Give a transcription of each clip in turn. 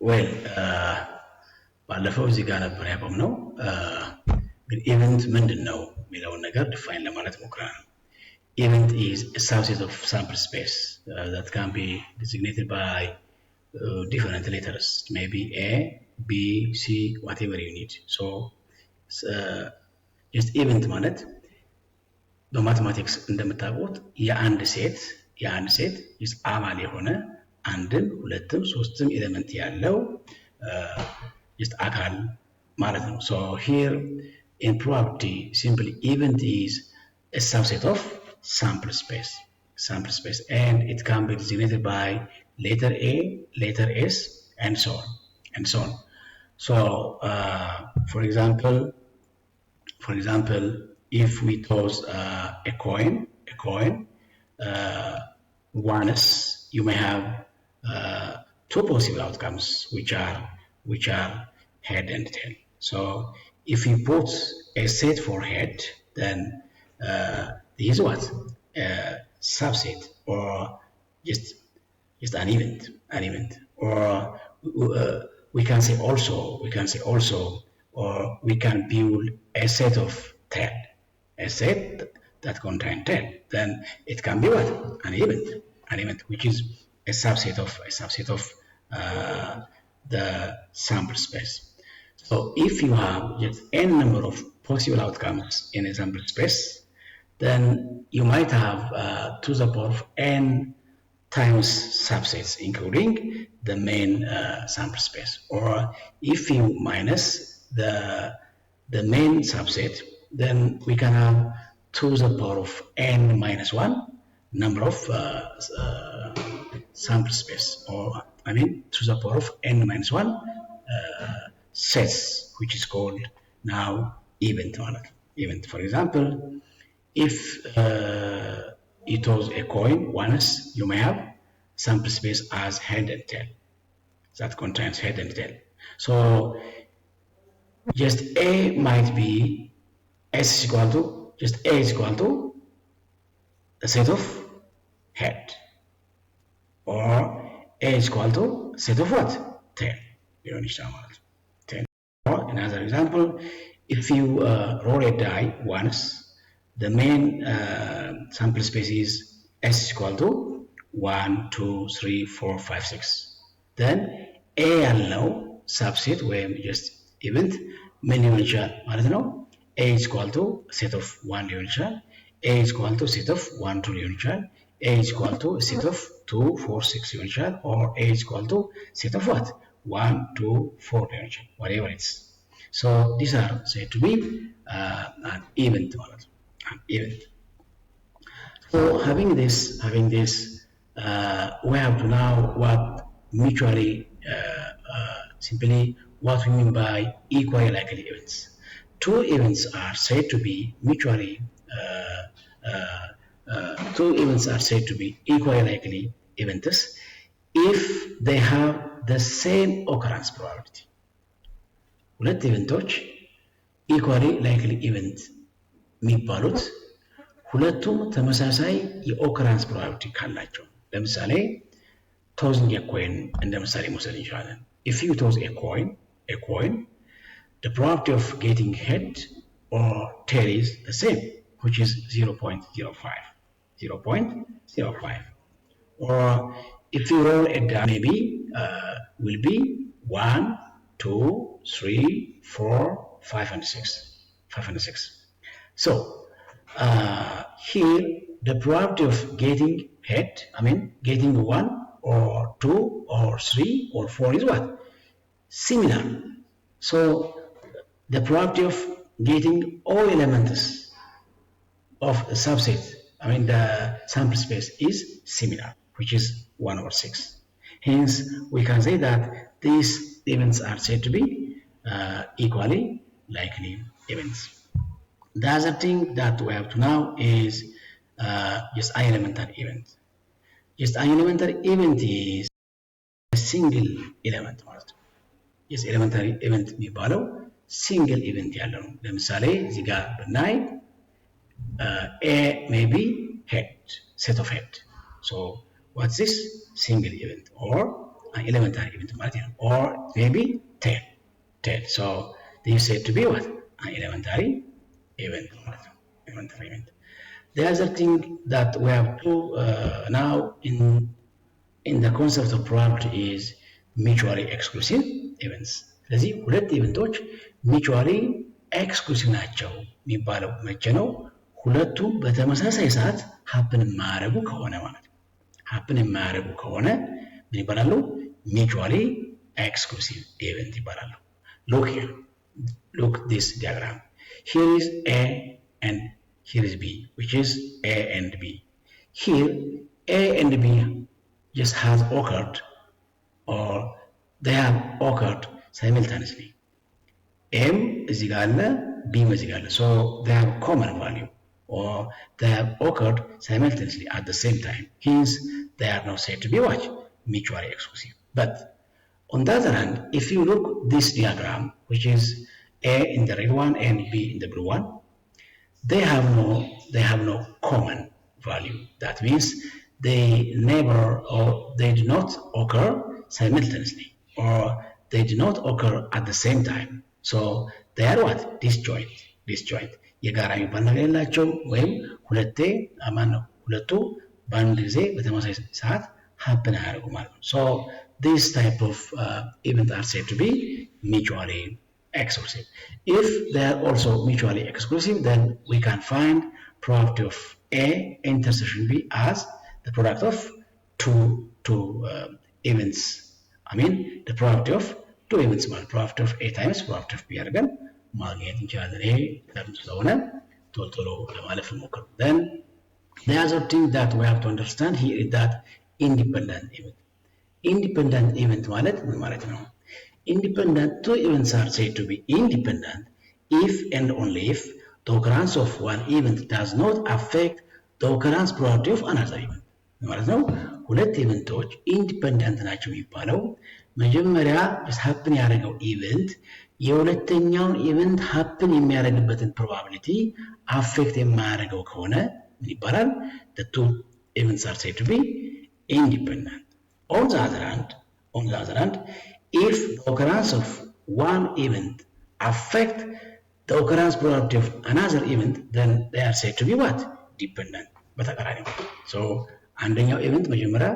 ዌል ባለፈው እዚህ ጋር ነበር ያቆምነው። ግን ኢቨንት ምንድን ነው የሚለውን ነገር ዲፋይን ለማለት ሞክረናል። Event is a subset of sample space that can be designated by different letters, maybe A, B, C, whatever you need. So, just event ማለት በማቴማቲክስ እንደምታውቁት የአንድ ሴት just አባል የሆነ አንድም ሁለትም ሶስትም ኤሌመንት ያለው just አካል ማለት ነው። So here in probability, simply event is a subset of sample space, and it can be designated by letter A, letter S, and so on. So, for example, if we toss a coin, once you may have two possible outcomes, which are head and tail. So, if you put a set for head, then this is what subset, or just an event, or we can say also, or we can build a set of tail, a set that contains tail. Then it can be what an event, which is a subset of the sample space. So if you have just n number of possible outcomes in a sample space, then you might have to the power of n times subsets, including the main sample space. Or if you minus the main subset, then we can have to the power of n minus 1 number of sample space, or to the power of n minus 1 sets, which is called now event. For example, if it was a coin once, you may have sample space as head and tail that contains head and tail. So just A might be S is equal to a set of head, or A is equal to set of what? Tail. You don't understand. Or another example, if you roll a die once, the main sample space is S is equal to 1, 2, 3, 4, 5, 6. Then A ያለው subset ወይም just event ምን ሊሆን ይችላል ማለት ነው? A is equal to set of 1 ሊሆን ይችላል። A is equal to set of 1, 2 ሊሆን ይችላል። A is equal to set of 2, 4, 6 ሊሆን ይችላል። Or A is equal to set of what? 1, 2, 4 ሊሆን ይችላል. Whatever it is. So these are said to be an event ማለት ነው. An event. So having this, we have to know what mutually, simply what we mean by equally likely events. Two events are said to be equally likely events if they have the same occurrence probability. ሁለት ኢቨንቶች ኢኳሊ ላይክሊ ኢቨንት የሚባሉት ሁለቱም ተመሳሳይ የኦከራንስ ፕሮባቢሊቲ ካላቸው። ለምሳሌ ቶዚንግ ኮይን እንደ ምሳሌ መውሰድ እንችላለን። if you toss a coin, the probability of getting head or tail is the same, which is 0.05. Or if you roll a die, maybe will be 1, 2, 3, 4, 5, and 6. So here the probability of getting head, getting 1 or 2 or 3 or 4 is what? Similar. So the probability of getting all elements of a subset, the sample space is similar, which is 1 over 6. Hence, we can say that these events are said to be equally likely events. The other thing that we have to know is just an elementary event. Just an elementary event is a single element. Just elementary event የሚባለው single event ያለው ነው። ለምሳሌ እዚህ ጋር ብናይ A may be head, set of head. So what's this? Single event. Or elementary event ማለት ነው or maybe tail so they said to be what an elementary event ማለት ነው elementary event. The other thing that we have to now in the concept of probability is mutually exclusive events. ስለዚህ ሁለት ኢቨንቶች mutually exclusive ናቸው የሚባለው መቼ ነው? ሁለቱ በተመሳሳይ ሰዓት happen የማያደርጉ ከሆነ ማለት ነው። happen የማያደርጉ ከሆነ ምን ይባላሉ? mutually exclusive event ይባላሉ። Look here. Look this diagram. Here is A and here is B, which is A and B. Here, A and B just has occurred or they have occurred simultaneously. M is equal to B is equal to, so they have common value or they have occurred simultaneously at the same time. Hence, they are not said to be what? Mutually exclusive. But on the other hand, if you look this diagram, which is A in the red one and B in the blue one, they have no common value. That means they never or they do not occur simultaneously or they do not occur at the same time. So they are what? Disjoint. የጋራ የሚባል ነገር የላቸውም ወይም ሁለቱ በአንድ ጊዜ በተመሳሳይ ሰዓት happen አያደርጉ ማለት ነው። So this type of events are said to be mutually exclusive. If they are also mutually exclusive, then we can find probability of A intersection B as the product of two events. I mean the probability of two events, probability of A times probability of B አድርገን ማግኘት እንችላለን። ይሄ ስለሆነ ቶሎ ለማለፍ እንሞክር። Then the other thing that we have to understand here is that independent event ማለት ምን ማለት ነው? Independent, two events are said to be independent if and only if the occurrence of one event does not affect the occurrence probability of another event. ማለት ነው ሁለት ኢቨንቶች ኢንዲፔንደንት ናቸው የሚባለው መጀመሪያ happen ያደረገው ኢቨንት የሁለተኛውን ኢቨንት happen የሚያደርግበትን probability affect የማያደርገው ከሆነ ምን ይባላል? The two events are said to be independent. On the other hand, if the occurrence of one event affect the occurrence probability of another event, then they are said to be what? Dependent. በተቃራኒ ነው። So አንደኛው ኢቨንት መጀመሪያ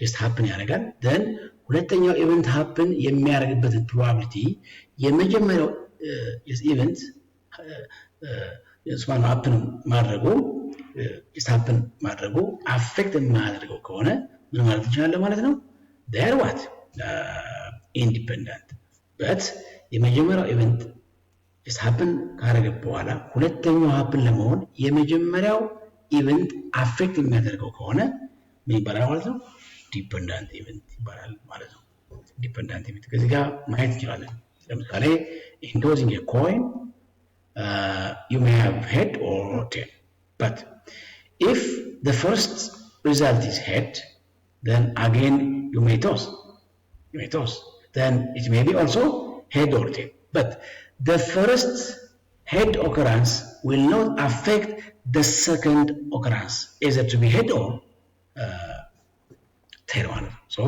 just happen ያደርጋል then ሁለተኛው ኢቨንት happen የሚያደርግበትን probability የመጀመሪያው ኢቨንት happen ማድረጉ affect የማያደርገው ከሆነ ምን ማለት እንችላለን ማለት ነው? They are what? Independent. But የመጀመሪያው ኢቨንት happen ካደረገ በኋላ ሁለተኛው happen ለመሆን የመጀመሪያው ኢቨንት affect የሚያደርገው ከሆነ ምን ይባላል ማለት ነው? Dependent event ይባላል ማለት ነው። Dependent event ከዚህ ጋር ማየት እንችላለን። ለምሳሌ in tossing a coin you may have head or tail. But if the first result is head, then again you may toss. Then it may be also head or tail. But the first head occurrence will not affect the second occurrence, either to be head or tail one. So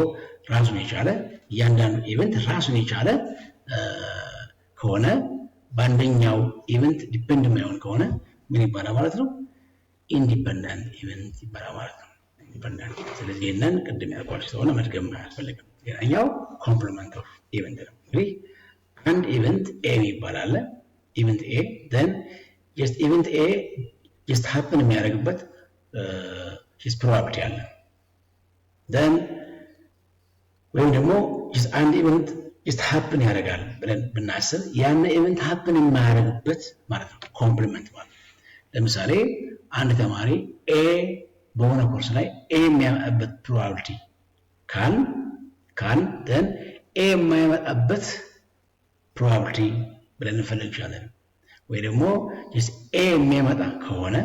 ራሱን የቻለ እያንዳንዱ ኢቨንት ራሱን የቻለ ከሆነ በአንደኛው ኢቨንት ዲፔንድ የማይሆን ከሆነ ምን ይባላል ማለት ነው? ኢንዲፔንደንት ኢቨንት ይባላል ማለት ነው። ኢንዲፔንደንት። ስለዚህ ይሄንን ቅድም ያልኳችሁ ስለሆነ መድገም አያስፈልግም። ሌላኛው ኮምፕሊመንት ኦፍ ኢቨንት ነው። እንግዲህ አንድ ኢቨንት ኤ ይባላል። ኢቨንት ኤ then just ኢቨንት ኤ just happen የሚያደርግበት just probability አለ። then ወይም ደግሞ just አንድ ኢቨንት just happen ያደርጋል ብለን ብናስብ ያን ኢቨንት happen የማያደርግበት ማለት ነው ኮምፕሊመንት ማለት ነው። ለምሳሌ አንድ ተማሪ ኤ በሆነ ኮርስ ላይ ኤ የሚያመጣበት ፕሮባቢሊቲ ካል then ኤ የማይመጣበት ፕሮባቢሊቲ ብለን እንፈልግ እንችላለን። ወይ ደግሞ ኤ የሚያመጣ ከሆነ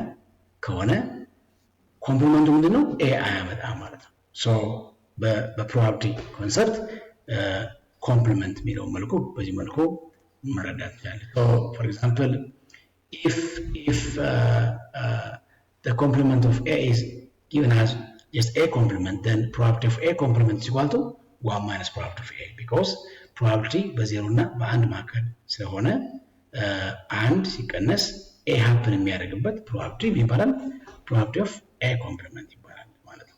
ኮምፕሊመንቱ ምንድነው? ኤ አያመጣም ማለት ነው። ሶ በፕሮባቢሊቲ ኮንሰፕት ኮምፕሊመንት የሚለው መልኩ በዚህ መልኩ መረዳት ይቻላል። ሶ ፎር ኤግዛምፕል if the complement of A is given as just A complement, then probability of A complement is equal to 1 minus probability of A because probability በ0 እና በ1 መካከል ስለሆነ አንድ ሲቀነስ A happen የሚያደርግበት probability ይባላል probability of A complement ይባላል ማለት ነው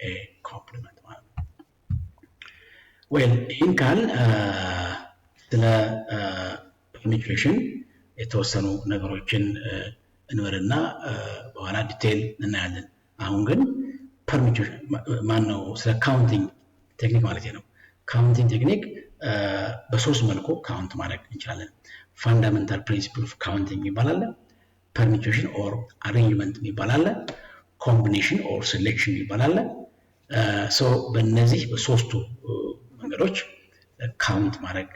A complement ማለት ነው well ይህን ካል ስለ permutation የተወሰኑ ነገሮችን እንበልና በኋላ ዲቴል እናያለን አሁን ግን permutation ማነው ስለ ካውንቲንግ ቴክኒክ ማለት ነው ካውንቲንግ ቴክኒክ በሶስት መልኩ ካውንት ማድረግ እንችላለን ፋንዳሜንታል ፕሪንሲፕል ኦፍ ካውንቲንግ ይባላል permutation or arrangement ይባላል combination or selection ይባላል so በእነዚህ በሶስቱ መንገዶች ካውንት ማድረግ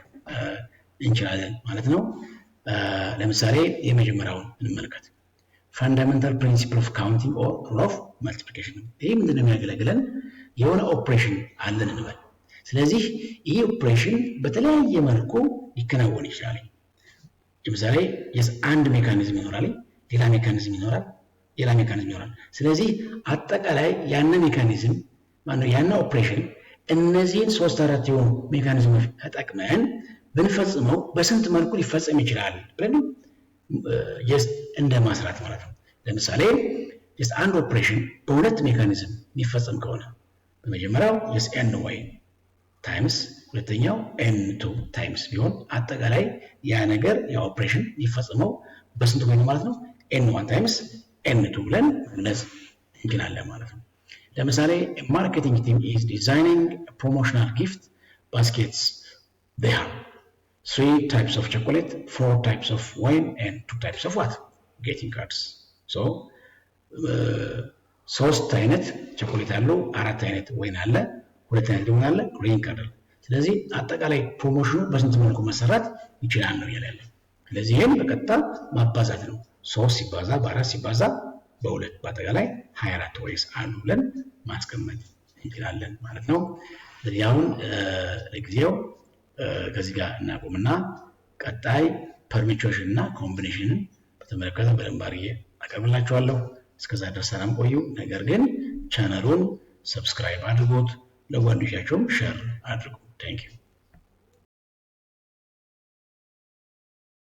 እንችላለን ማለት ነው ለምሳሌ የመጀመሪያውን እንመልከት fundamental principle of counting or rule of multiplication ይሄ ምንድነው የሚያገለግለን የሆነ ኦፕሬሽን አለን እንበል ስለዚህ ይሄ ኦፕሬሽን በተለያየ መልኩ ሊከናወን ይችላል ለምሳሌ አንድ ሜካኒዝም ይኖራል ሌላ ሜካኒዝም ይኖራል ስለዚህ አጠቃላይ ያነ ሜካኒዝም ማነው ያነ ኦፕሬሽን እነዚህን 3-4 የሆኑ ሜካኒዝሞች ተጠቅመን ብንፈጽመው በስንት መልኩ ሊፈጸም ይችላል ብለን እንደ ማስራት ማለት ነው ለምሳሌ አንድ ኦፕሬሽን በሁለት ሜካኒዝም የሚፈጸም ከሆነ በመጀመሪያው ny ታይምስ ሁለተኛው n2 ታይምስ ቢሆን አጠቃላይ ያ ነገር ያ ኦፕሬሽን የሚፈጸመው በስንት ሆነ ማለት ነው n1 ታይምስ n2 ብለን መግለጽ እንችላለን ማለት ነው ለምሳሌ ማርኬቲንግ ቲም is designing promotional gift baskets they have 3 types of chocolate 4 types of wine and 2 types of what getting cards so ሶስት አይነት ቸኮሌት አለው አራት አይነት ወይን አለ ሁለት አይነት ደግሞ አለ ግሪን ካርድ ስለዚህ አጠቃላይ ፕሮሞሽኑ በስንት መልኩ መሰራት ይችላል ነው ያለው ስለዚህ ይሄን በቀጥታ ማባዛት ነው 3 ሲባዛ በ4 ሲባዛ በ2 በአጠቃላይ 24 ወይስ አሉ ብለን ማስቀመጥ እንችላለን ማለት ነው ስለዚህ አሁን ለጊዜው ከዚህ ጋር እናቆምና ቀጣይ permutation እና combination በተመለከተ በደንብ አድርጌ አቀርብላችኋለሁ እስከዛ ድረስ ሰላም ቆዩ ነገር ግን ቻናሉን ሰብስክራይብ አድርጉት ለጓደኞቻችሁም ሼር አድርጉ ታንክ ዩ